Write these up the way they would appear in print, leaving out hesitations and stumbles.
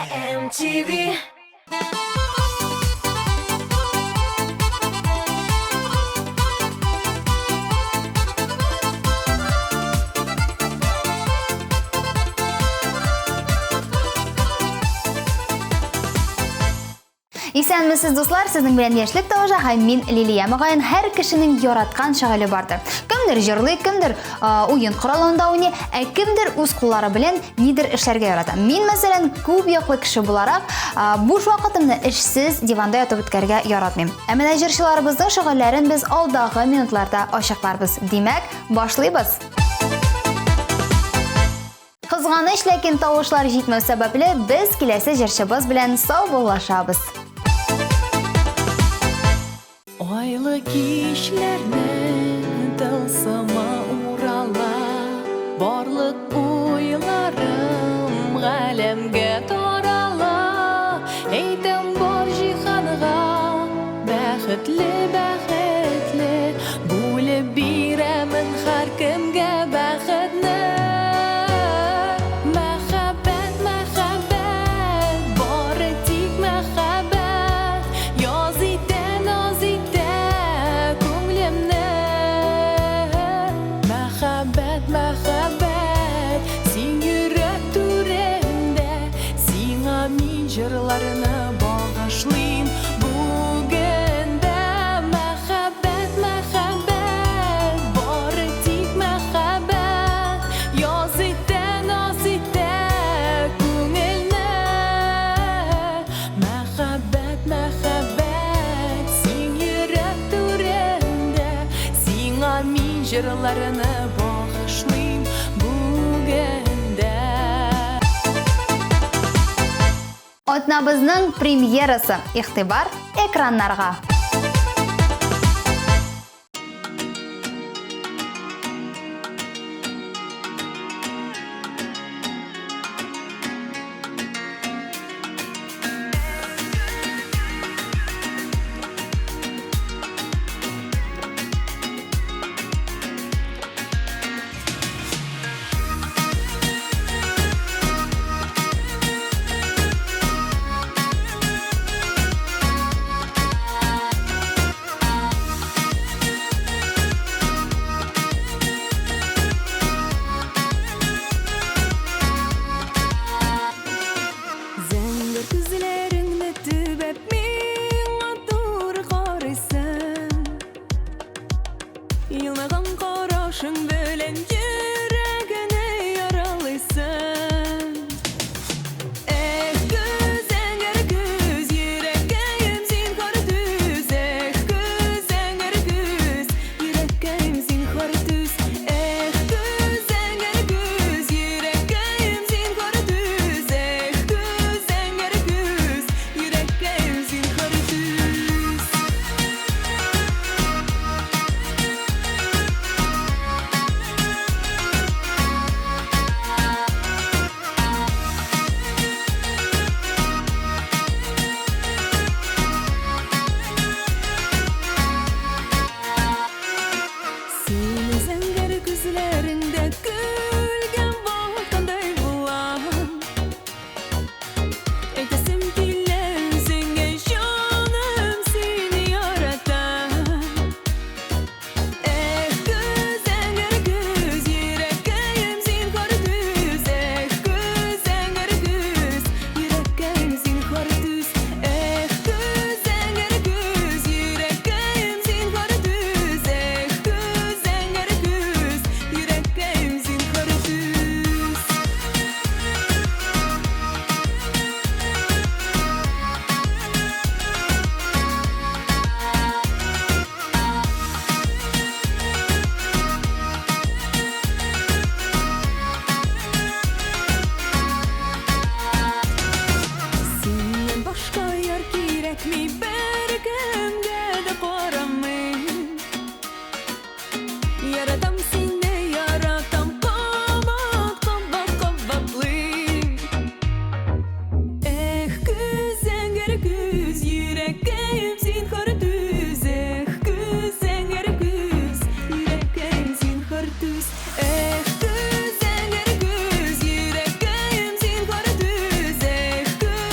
MTV. Исәнмесез, дуслар, сезнең белән яшьлек тавышы һәм мин Лилия. Мөгаен һәр кешенең яраткан шөгыле бардыр. Кемдер җырлый, кемдер уен коралында уйный, ә кемдер үз куллары белән нидер эшләргә ярата. Мин, мәсәлән, күп яклы кеше буларак, буш вакытымны эшсез диванда ятып үткәргә яратмыйм. Ә менә җырчыларыбызның шөгыльләрен без алдагы минутларда ачыкларбыз. Димәк, башлыйбыз. Кызганыч, ләкин тавышлар җитмәү сәбәпле без киләсе җырчыбыз белән саубуллашабыз. Айлы кичләрнең тылсымы урала, барлык уйларым галәмгә тарала. Әйтәм бар җиһанга, бәхетле, бәхетле, бүлеп бирәмен һәр кемгә бәхетне. Җырларына багышлыйм бүгендә. Мәхәббәт, мәхәббәт, бары тик мәхәббәт, яз итә, наз итә күңелне. Мәхәббәт, мәхәббәт, син йөрәк түрендә, сиңа мин җырларына багышлыйм бүгендә. Атнабызның премьерасы. Игътибар экраннарга. Yılmadan karışın bölen yüreğine yaralısın. Göz enger göz, yüreğim zinhar düz. Göz enger göz, yüreğim zinhar düz. Göz enger göz, yüreğim zinhar düz. Göz enger göz, yüreğim zinhar düz. Seni zəngər gözlərində gülgən vaxtандай bulan. Etəsim dillər üzəngə canım seni yaratan. Göz zəngər göz, yüreğim zinhar düz. Göz zəngər göz, yüreğim zinhar düz. Göz zəngər göz, yüreğim zinhar düz. Göz zəngər göz, yüreğim zinhar düz. Senden başka yar kirekmi, bergemge de koramın. Yaratam seni, yaratam kabat, kabat, kabatlıyım. Göz enger göz, yüreğim zinhar düz. Göz enger göz, yüreğim zinhar düz. Göz enger göz, yüreğim zinhar düz. Göz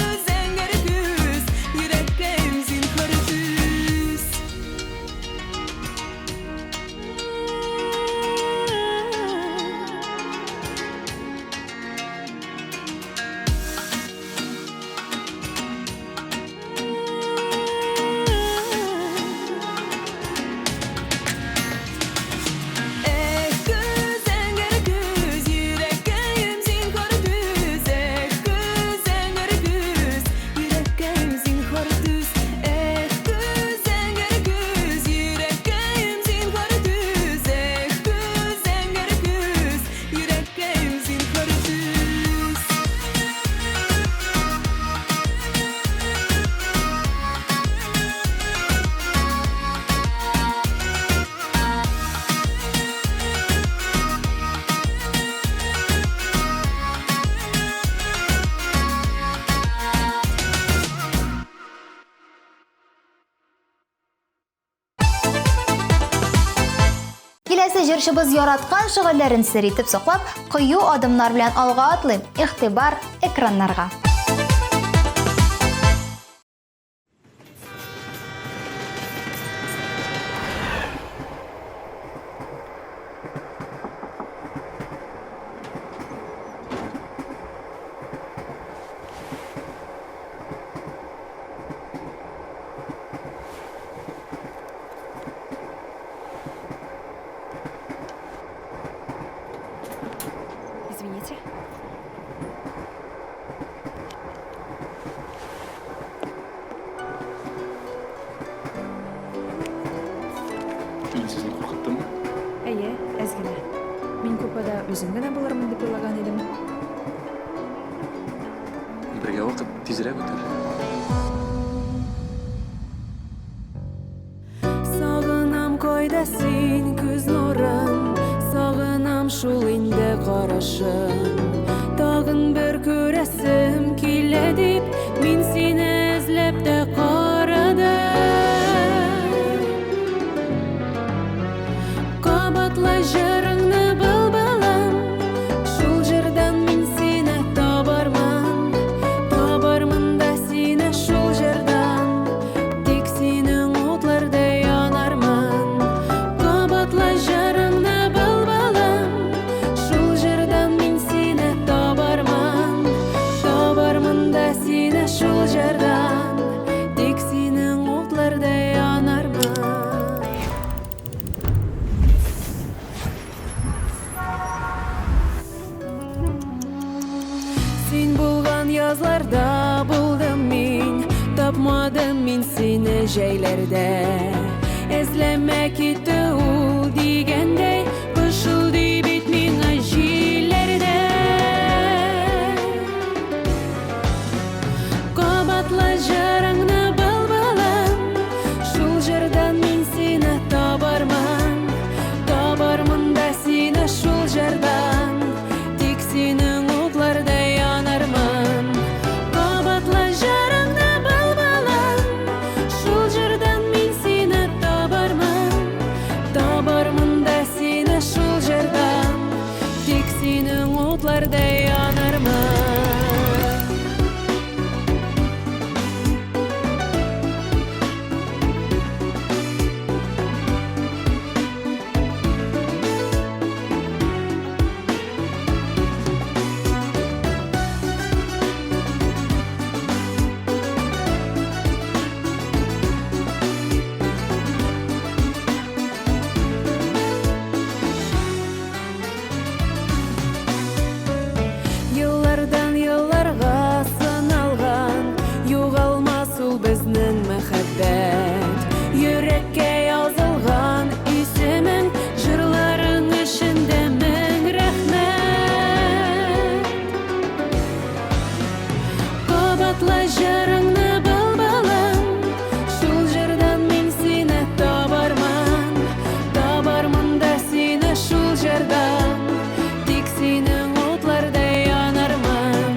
киләсе җырчыбыз яраткан шөгыльләрен сер итеп саклап, кыю адымнар белән алга атлый. Игътибар экраннарга. Извините. Мен сізді қорқыттым ба? Әйе, әзгілі. Мен көпада өзім генә булырмын дип уйлаган идем. Бірге уақыт тезірек өтер. Сағынам койда син күз нурын, сағынам шул инде карашын. Тагын бер күрәсем килә дип, мин сине эзләп тә карадым. Кабатлы җырыңны былбылым, шул җырдан мин сине табармын. Табармын да сине шул җырдан, тик синең утларда янармын. Кабатлы җырыңны былбылым, шул җырдан мин сине табармын. Табармын да сине шул җырдан, тик синең утларда янармын. Син булган язларда булдым мин, тапмадым мин сине җәйләрдә. Эзләмә китте ул дигәндәй, пышылдый бит миңа җилләрдә. Кабатлы җырыңны былбылым, шул җырдан мин сине табармын. Табармын да сине шул җырдан, тик синең утларда янармын. Кабатлы җырыңны былбылым, шул җырдан мин сине табармын. Табармын да сине шул җырдан, тик синең утларда янармын. Еллардан елларга сыналган, югалмас ул безнең мәхәббәт. Йөрәккә язылган исемең, җырларың эчендә мең рәхмәт. Кабатлы җырыңны былбылым, шул җырдан мин сине табармын. Табармын да сине шул җырдан, тик синең утларда янармын.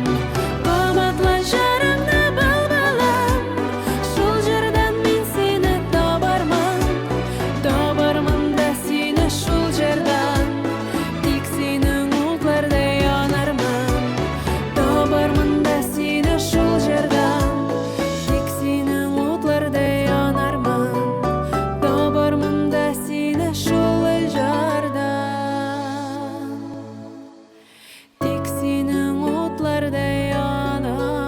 Кабатлы җырыңны былбылым, шул җырдан мин сине табармын. Табармын да сине шул җырдан, тик синең утларда янармын. Табармын да сине шул җырдан, тик синең утларда янармын. Табармын да сине шул җырдан, тик синең утларда янармын.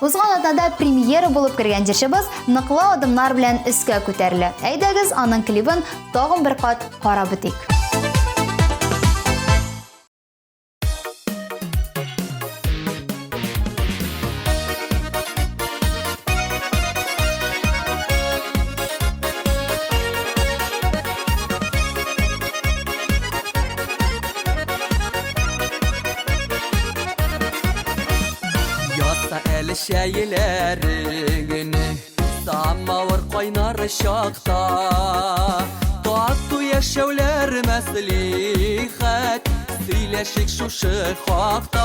Узган атнада премьера булып кергән җырчыбыз ныклы адымнар белән өскә күтәрелә. Әйдәгез аның клибын тагын бер кат карап үтик. Yasta el şeyilerini Samavır kaynar şakta Tatlı yaşevler meslihat сөйләшик шушы хакта.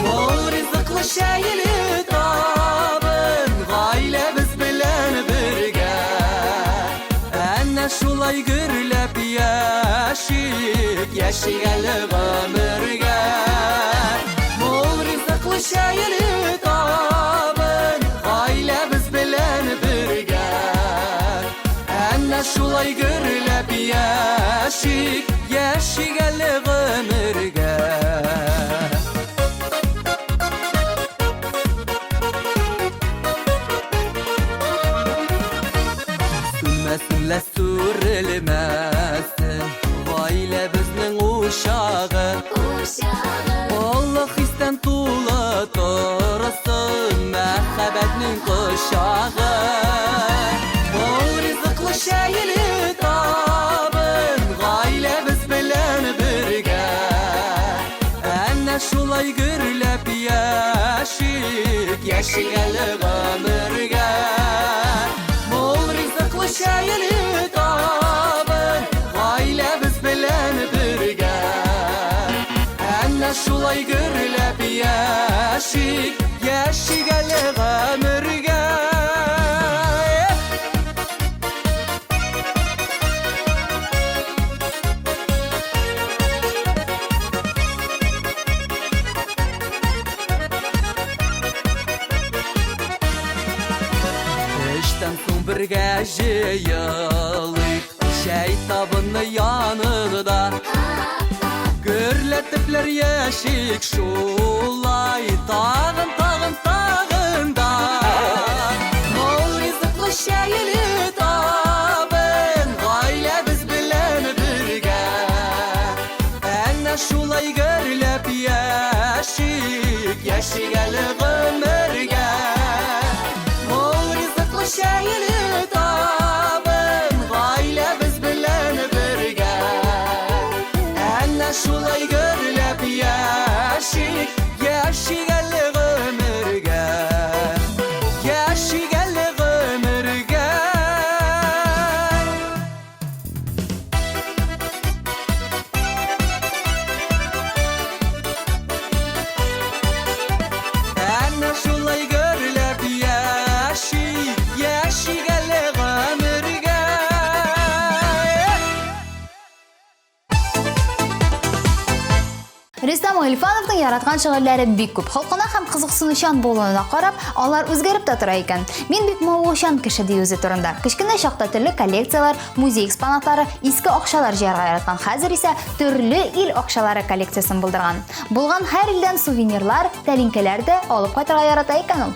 Ул ризыклы шәйле табын гаиләбез белән бергә. Әнә шулай гөрләп яшик, яшигәле гомергә. Ул ризыклы шәйле табын гаиләбез белән бергә. Әнә шулай гөрләп яшик, яшигәле гомергә. Сүрмәсенлә сүрелмәсен гаиләбезнең ушагы. Аллаһ истән тулы торсын мәхәббәтнең кочагы. Ул ризыклы шәйле табын гаиләбез белән бергә. Әнә шулай гөрләп яшик, яшигәле гомергә. Ул ризыклы шәйле табын гаиләбез белән бергә. Әнә шулай гөрләп яшик, яшигәле гомергә. Эштән соң бергә җыелыйк, шәй табыны янында. Гөрләтепләр яшик шулай тагын да. Ул ризыклы шәйле табын гаиләбез белән бергә. Әнә шулай гөрләп яшик, яшигәле гомергә. Ул ризыклы шәйле табын гаиләбез белән бергә. Әнә шулай гөрләп яшик, яшигәле гомергә. Яшигәле гомергә. Әнә шулай гөрләп яшик, яшигәле гомергә. Рөстәм Гыйльфановның яраткан шигырьләре бик күп. Халкына һәм кызыксынучан булуына карап, алар үзгәреп тә тора икән. Мин бик мавыгучан кеше ди үзе турында. Кечкенә чакта төрле коллекциялар, музей экспонатлары, иске акчалар җыярга яраткан. Хәзер исә төрле ил акчалары коллекциясын булдырган. Булган һәр илдән сувенирлар, тәлинкәләр дә алып кайтырга ярата икән ул.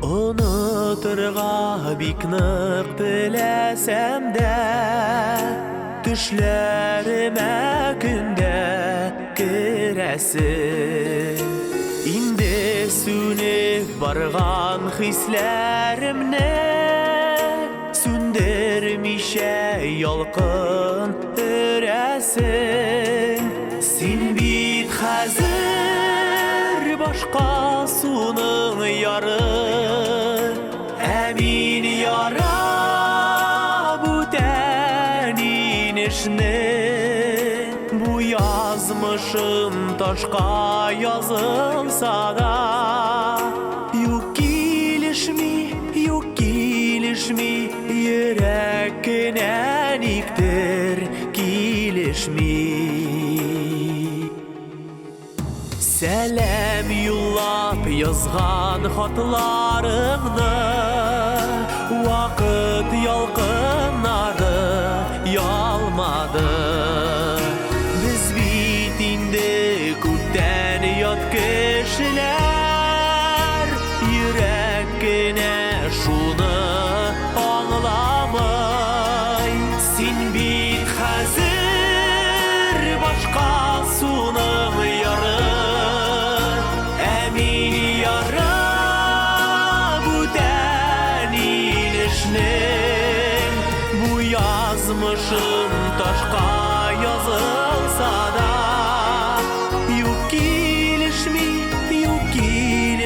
Унутырга бик нык теләсәм дә, төшләремә көндә керәсең. Инде сүнеп барган хисләремне сүндермичә ялкын өрәсең. Син бит хәзер башка суның яры. Мин ярап үтән инешне, бу язмышым ташка язылса да. Юк килешми, йөрәкенә никтер килешми. Сәлам юллап язган хатларыңны, вакыт ялкыннары ялмады. Без бит инде күптән ят кешеләр, йөрәк кенә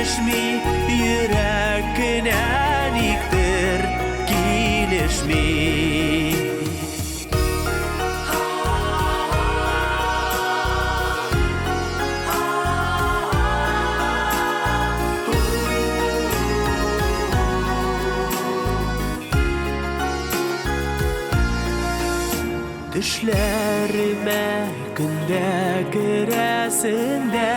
Kilişmi yürekine niktir kilişmi Düşlerime günde giresinde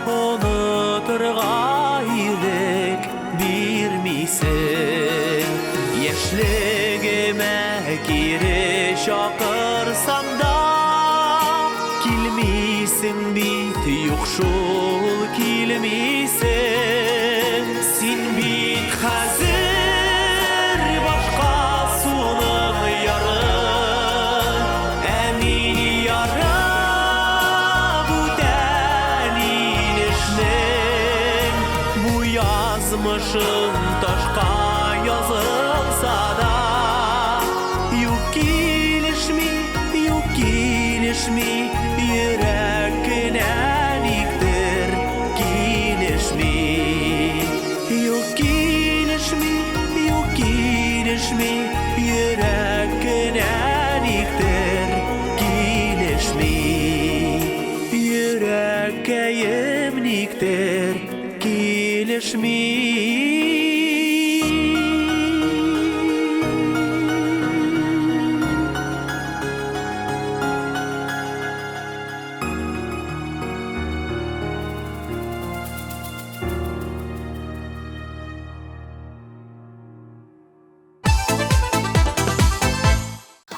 unuturga iyilik birmisin Yaşligime giriş akırsam da Kilmisin bit yok şul kilmisin Sin bit hazır başka sunum yarı Emin yara bu delilişnin Bu yazmışın taşka yazılsa da Yok kilişmi yürekine niktir kilişmi Yok kilişmi yürekine niktir kilişmi Yüreğim niktir kilişmi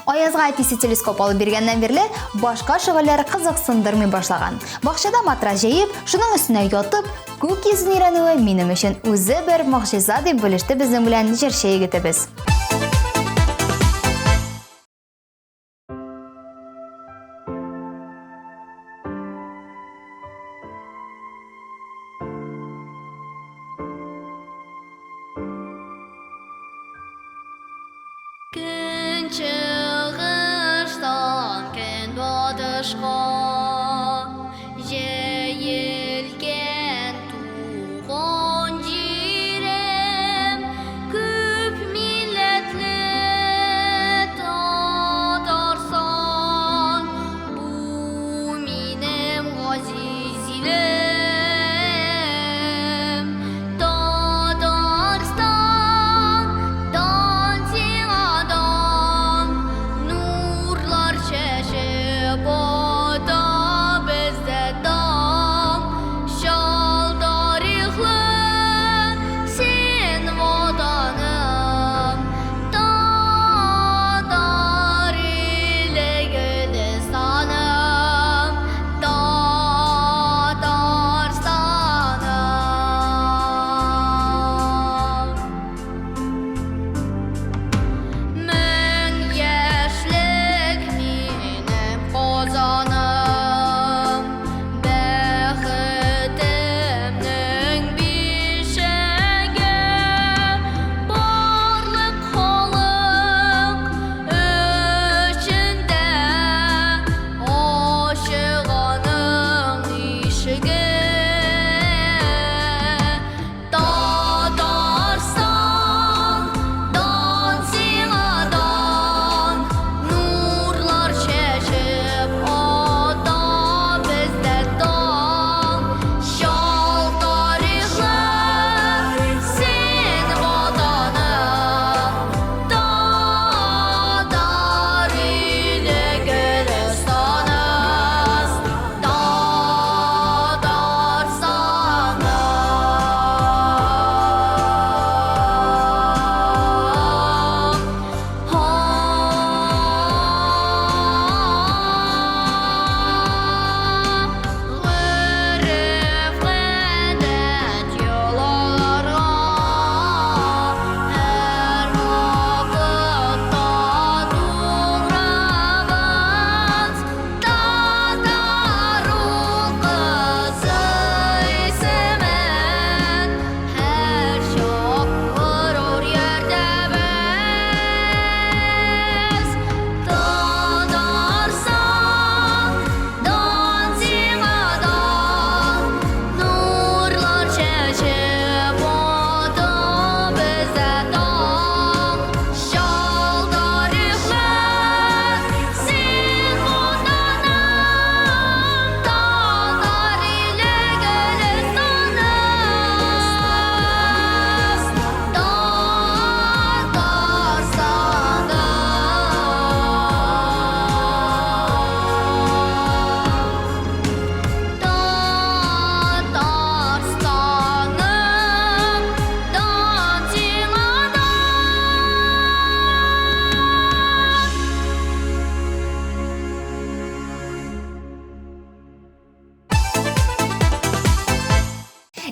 Аязга тисе телескоп алып бергәннән бирле башка шөгыльләр кызыксындырмый башлаган. Бакчада матрас җәеп, шуның өстенә ятып, күк йөзен өйрәнүе минем өчен үзе бер могҗиза дип белеште безнең белән җырчы егетебез. Gün çıkıştan gün batışqa Jeyilgen tuğan jirem Köp milletli tatarsan Bu minem gazizilim Tatarstan dancing adam Nurlar çeşip ata bizde dam Şal tarihli sen vatanım Tatar ile gülistanım Tatar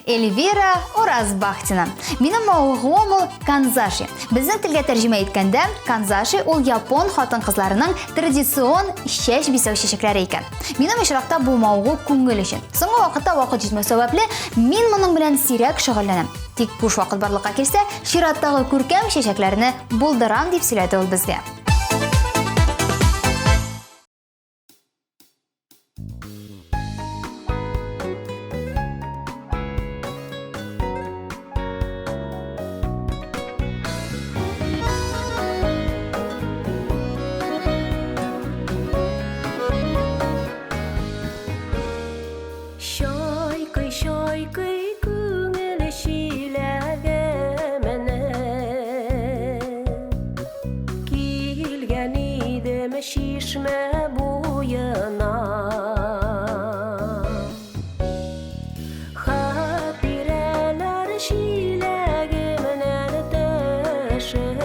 Эльвира Уразбахтина. Минем мавыгым ул канзаши. Безнең телгә тәрҗемә иткәндә, канзаши ул япон хатын-кызларының традицион чәч бисәү чәчәкләре икән. Минем очракта бу мавыгы күңел өчен. Соңгы вакытта вакыт җитмәү сәбәпле мин моның белән сирәк шөгыльләнәм. Тик буш вакыт барлыкка килсә, чираттагы күркәм чәчәкләрне булдырам дип сөйләде ул безгә. Шойкый күңел шиләге менә килгән идем шишмә буена хатирәләр шиләге менән төшеп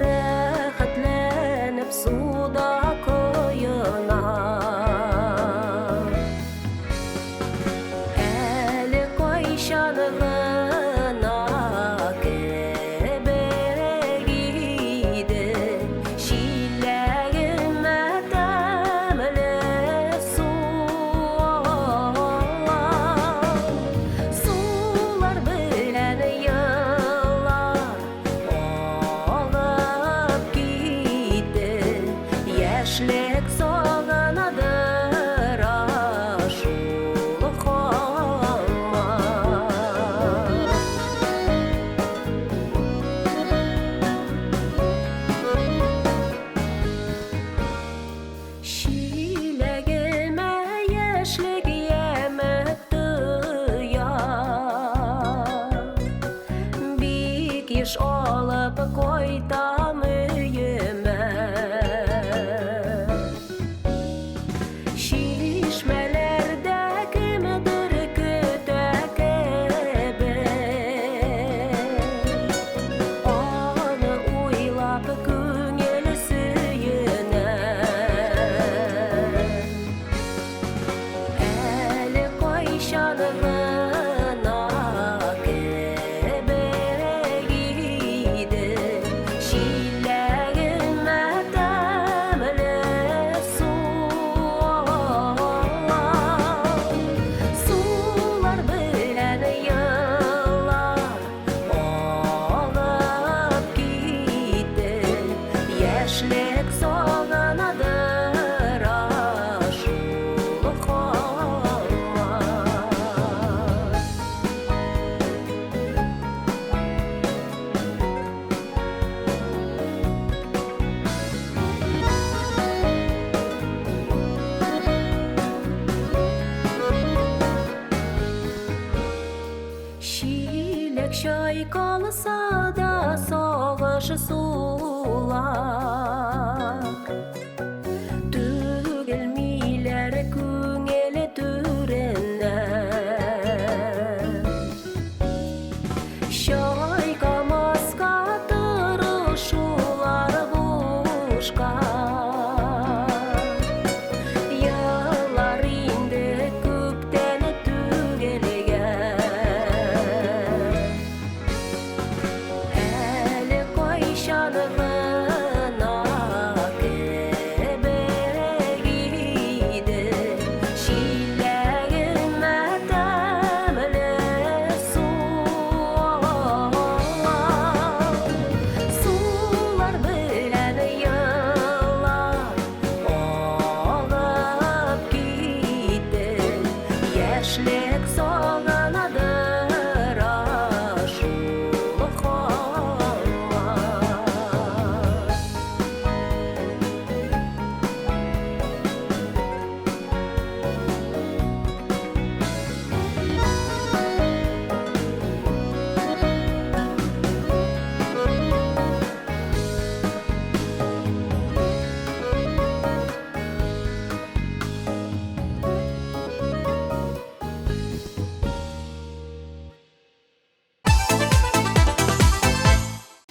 рәхәтләнеп суда коена Яшьлек сагынадыр ашулы халма Шиләгемә яшьлек ямәт туя Бик еш алып кайтам өемә Шишмәләрдә кемдер көтә кебек Аны уйлап күңел сөенә Әле кайчан гына кебек иде Шиләгемә тәмле Сулар белән еллар алып китте Яшьлек сагынадыр ашулы халма Шиләк чайкалса да сагыш сулак Түгел миләр күңел түреннән Чайкамаска тырышулар бушка Яллар инде күптән түгелгән Әле кайчан гына кебек иде Шиләгемә тәмле Сулар белән еллар алып китте Яшьлек сагынадыр ашулы халма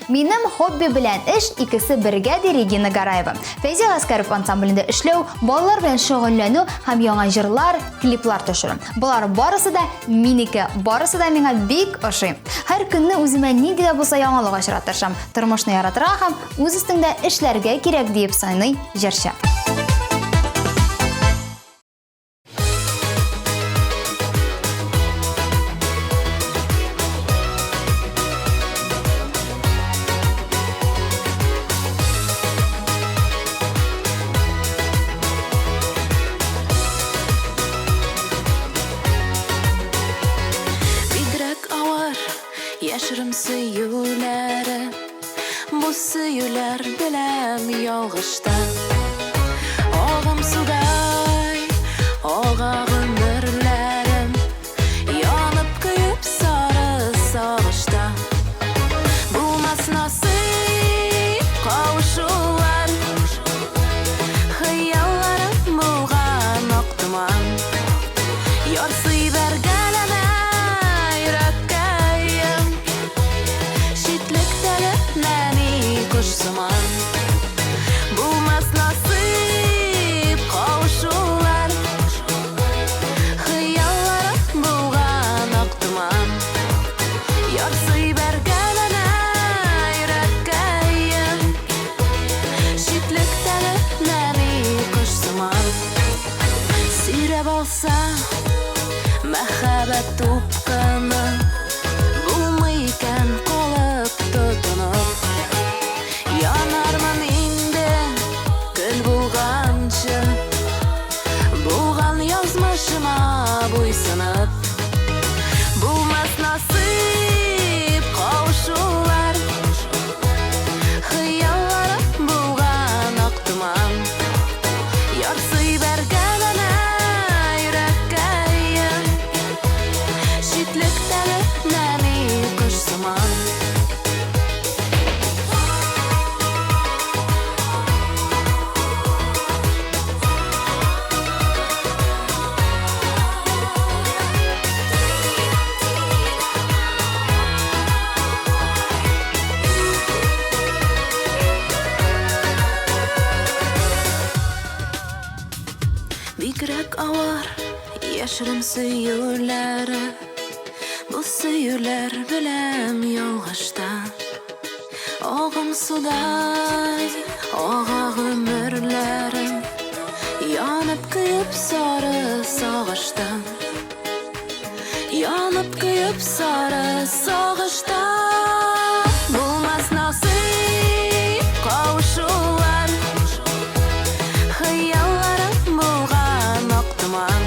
Минем хобби белән эш икесе бергә ди Регина Гараева. Фәйзи Гаскаров ансамблендә эшләү, балалар белән шөгыльләнү һәм яңа җырлар, клиплар төшерү. Булар барысы да минеке, барысы да миңа бик ошый. Һәр көнне үземә нинди дә булса яңалык ачырга тырышам. Тормышны яратырга һәм үз өстендә эшләргә кирәк дип саный җырчы. Яшырым сөюләре, бу сөюләр беләм ялгышта. Агым судай, ага гомерләрем, янып көеп сары сагышта. Булмас насыйп кавышулар, хыялларым булган актыман. Ярсый бергән әнә йөрәккәем, шитлектәге нәни кош сыман. Булмас насыйп кавышулар, хыялларым булган актыман. Ярсый бергән әнә йөрәккәем, шитлектәге нәни кош сыман. Сөйрәп алса мәхәббәт тупканы, булмый икән калып тотынып. Янармын инде көл булганчы, булган язмышыма буйсынып. Булмас насыйп кавышулар, хыялларым булган актыман. Ярсый бергән әнә йөрәккәем, шитлектәге нәни кош сыман. Бигрәк авыр яшерем сөюләре, бу сөюләр беләм ялгышта. Агым судай, ага гомерләрем, янып көеп сары сагышта. Янып көеп сары сагышта. Булмас насыйп кавышулар, хыялларым булган актыман.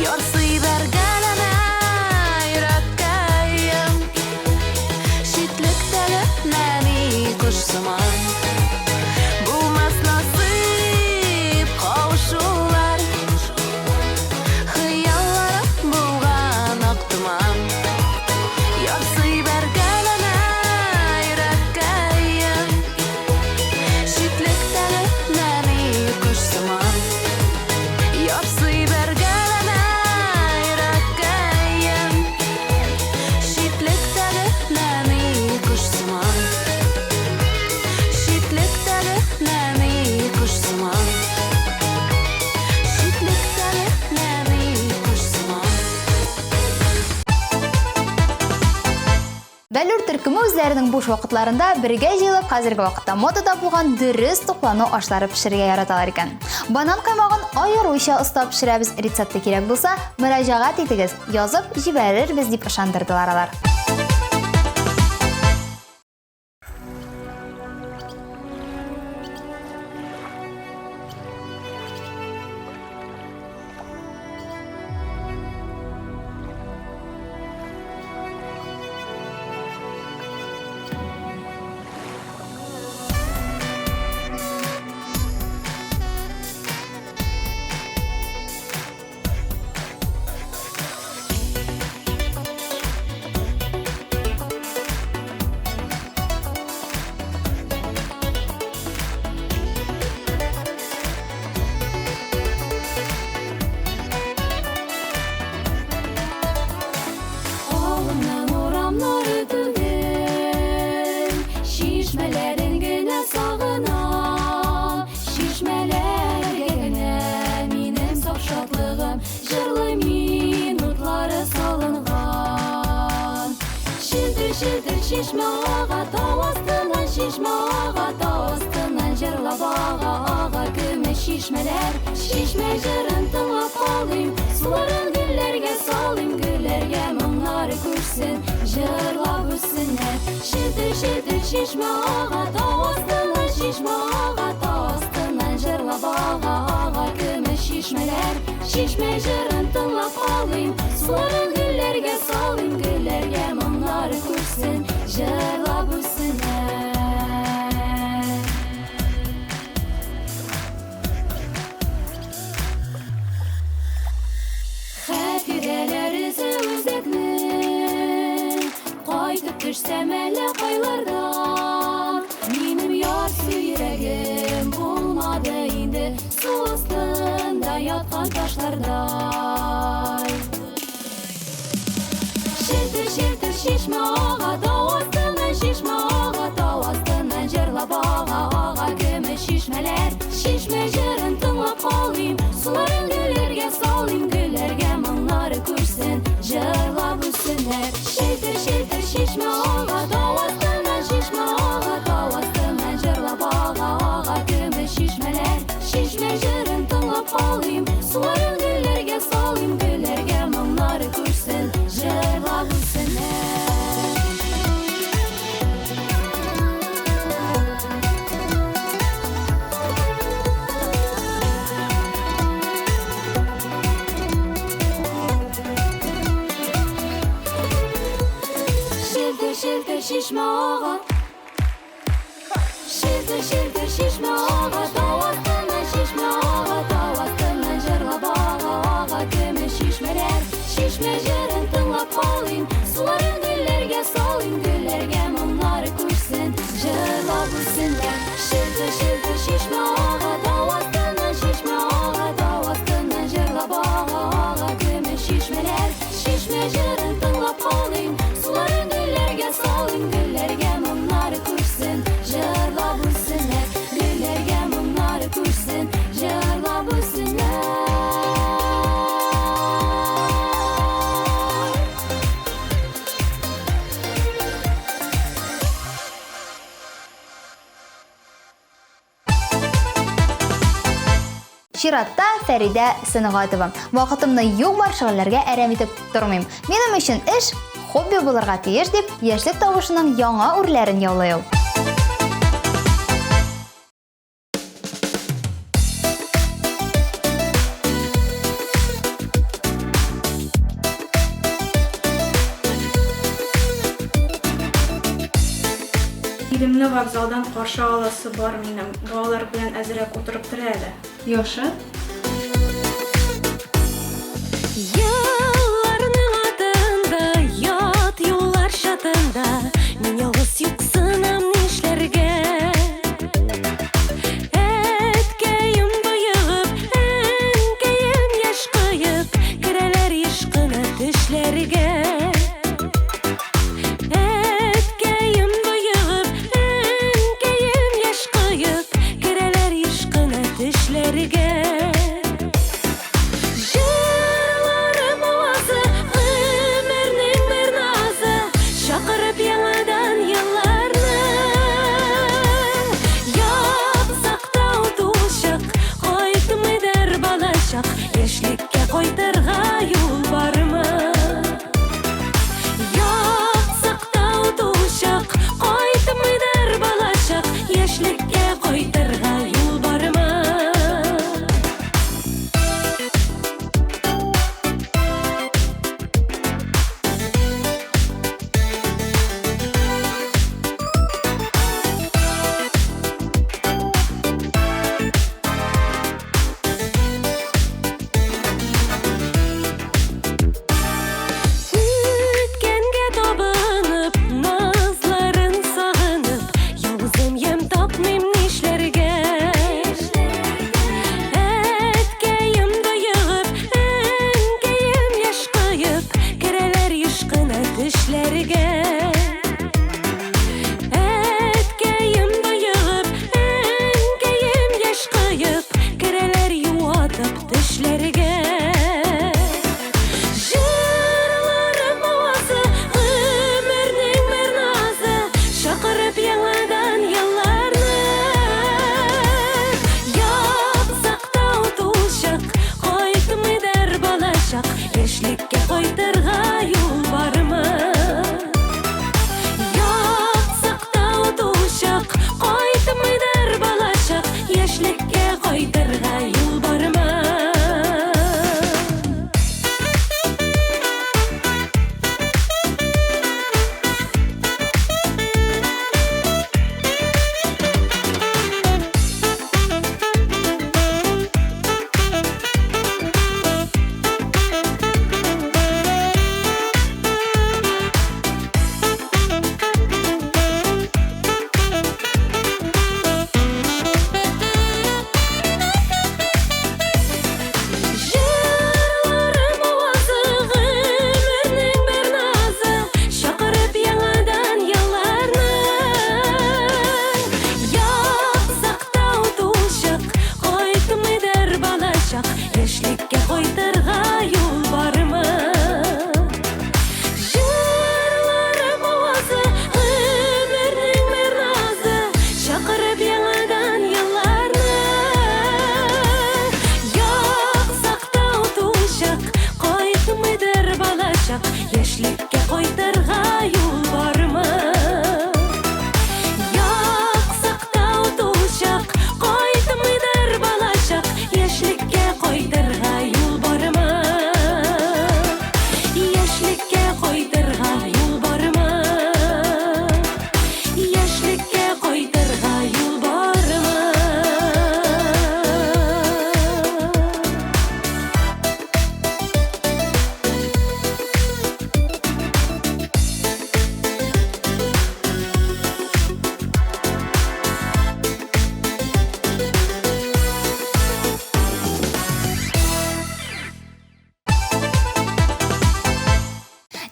Ярсый бергән әнә йөрәккәем, шитлектәге нәни кош сыман. Булмас насыйп кавышулар, хыялларым булган актыман. Ярсый бергән әнә йөрәккәем, шитлектәге нәни кош сыман. Ярсый бергән әнә йөрәккәем, шитлектәге нәни кош сыман. Шитлектәге нәни кош сыман. Шитлектәге нәни кош сыман. Бәллүр төркеме үзләренең буш вакытларында бергә җыелып хәзерге вакытта модада булган дөрес туклану ашлары пешерергә яраталар икән. Банан каймагын аеруча оста пешерәбез, рецепты кирәк булса, мөрәҗәгать итегез, язып җибәрербез дип ышандырдылар алар. шатлыгым, җырлы минутлары салынган. Шилтер чишмә ага, тау астыннан чишмә ага, тау астыннан җырлап ага, көмеш чишмәләр, чишмә җырын тыңлап калыйм, суларын гөлләргә салыйм, гөлләргә моңнары күрсен, җырлап үссеннәр. Шилтер чишмә ага, тау астыннан чишмә ага, тау астыннан җырлап ага, көмеш чишмәләр, чишмә җырын тыңлап калыйм, суларын гөлләргә салыйм, гөлләргә моңнары күрсен, җырлап үссеннәр. Хәтирәләр изе үзәкне, кайтып төшсәм әллә кайлардан. Минем ярсу йөрәгем булмады инде, су астында яткан ташлардай. Шилтер чишмә ага, тау астыннан чишмә ага, тау астыннан җырлап ага, көмеш чишмәләр, чишмә җырын тыңлап калыйм, суларын гөлләргә салыйм, гөлләргә моңнары күрсен, җырлап үссеннәр. Шилтер чишмә ага, тау астыннан чишмә ага, тау астыннан җырлап ага, көмеш чишмәләр, чишмә җырын тыңлап калыйм, суларын гөлләргә салыйм, гөлләргә моңнары күрсен, җырлап үссеннәр. Шилтер чишмә ага, шилтер чишмә ага, тау астыннан чишмә ага, тау астыннан җырлап ага, көмеш чишмәләр, чишмә җырын тыңлап калыйм, суларын гөлләргә салыйм, гөлләргә моңнары күрсен, җырлап үссеннәр. Шилтер чишмә ага, тау астыннан чишмә ага, тау астыннан җырлап ага, көмеш чишмәләр, чишмә җырын тыңлап калыйм, суларын гөлләргә салыйм, гөлләргә моңнары күрсен, җырлап үссеннәр, гөлләргә моңнары күрсен, җырлап үссеннәр. Чиратта Фәридә Сәнгатова. Вакытымны юк бар шөгыльләргә әрәм итеп тормыйм. Минем өчен эш хобби булырга тиеш дип, яшьлек тавышының яңа үрләрен яулый ул. Илемне вокзалдан каршы аласы бар минем. Балалар белән әзрәк утырып тора әле. Яхшы? Ялларның атында, ят юллар чатында, мин ялгыз юксынам нишләргә? Әткәем боегып, әнкәем яшь кыеп, керәләр ишкына төшләргә. Әткәем боегып, әнкәем яшь кыеп, керәләр ишкына төшләргә.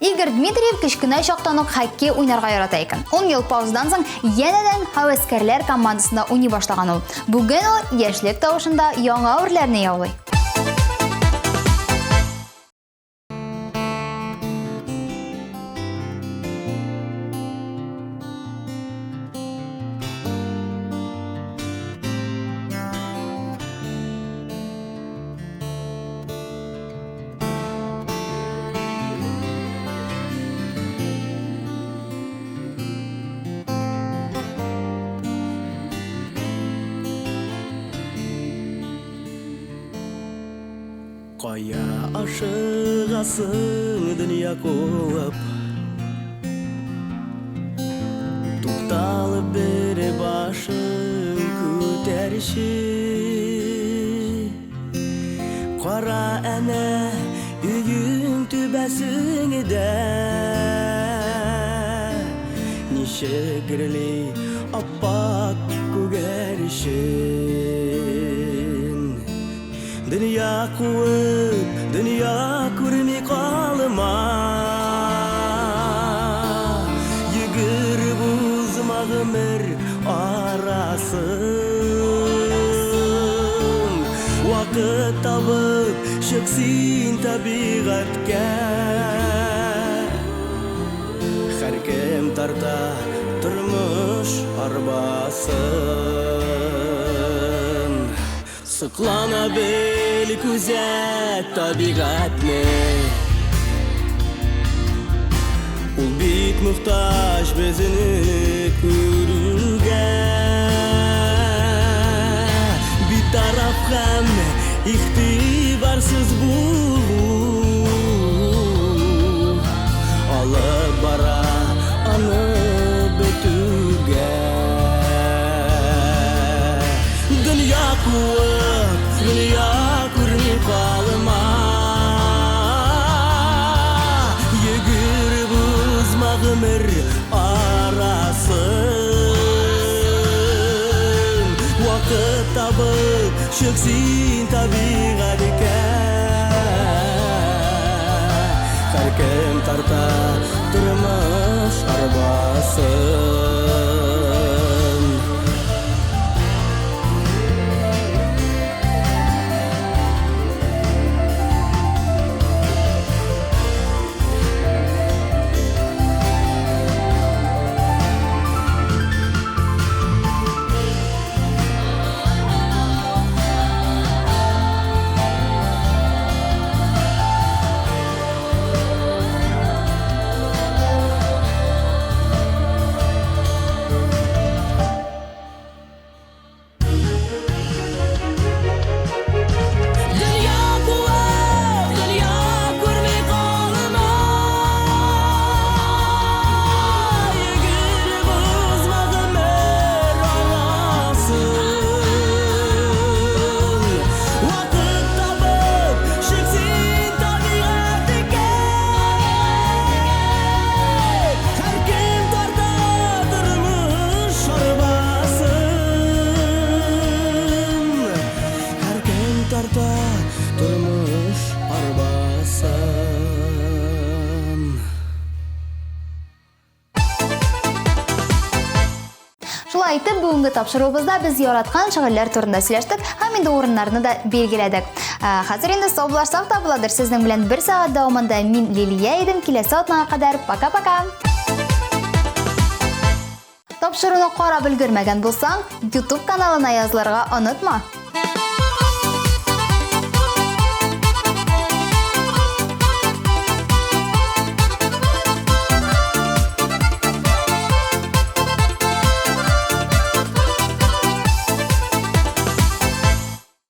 Игорь Дмитриев кечкенә чактан ук хоккей уйнарга ярата икән. 10 ел паузадан соң янәдән һәвәскәрләр командасында уйный башлаган ул. Бүген ул яшьлек тавышында яңа үрләрне яулый. Кая ашыгасың дөнья куып, тукталып бер башың күтәрче. Кара әнә үйүң түбәсеңдә, ничегирли аппак күгәрчен. Dünya kuup, dünya kurmi kalma. Yigir buzmağımır arasın. Vakit tabıp şıksın tabiatga. Her kim tarta turmuş arbasın. Sıklana bil күзәт табигатны. Ул бик мөхтаҗ безне күрүгә. Битараф һәм игътибарсыз булу алып бара аны бетүгә. Дөнья куып, дөнья күрми калма. Йөгер бузмагымыр арасын. Вакыт табып чыксын табигатка. Һәр кем тарта тормыш арбасын. Шулай итеп, бүгенге тапшыруыбызда без яраткан шигырьләр турында сөйләштек һәм инде урыннарны да билгеләдек. Хәзер инде саублашсак та буладыр. Сезнең белән 1 сәгать дәвамында мин Лилия идем. Киләсе атнага кадәр пока-пока. Тапшыруны карап өлгермәгән булсаң, YouTube каналына язылырга онытма.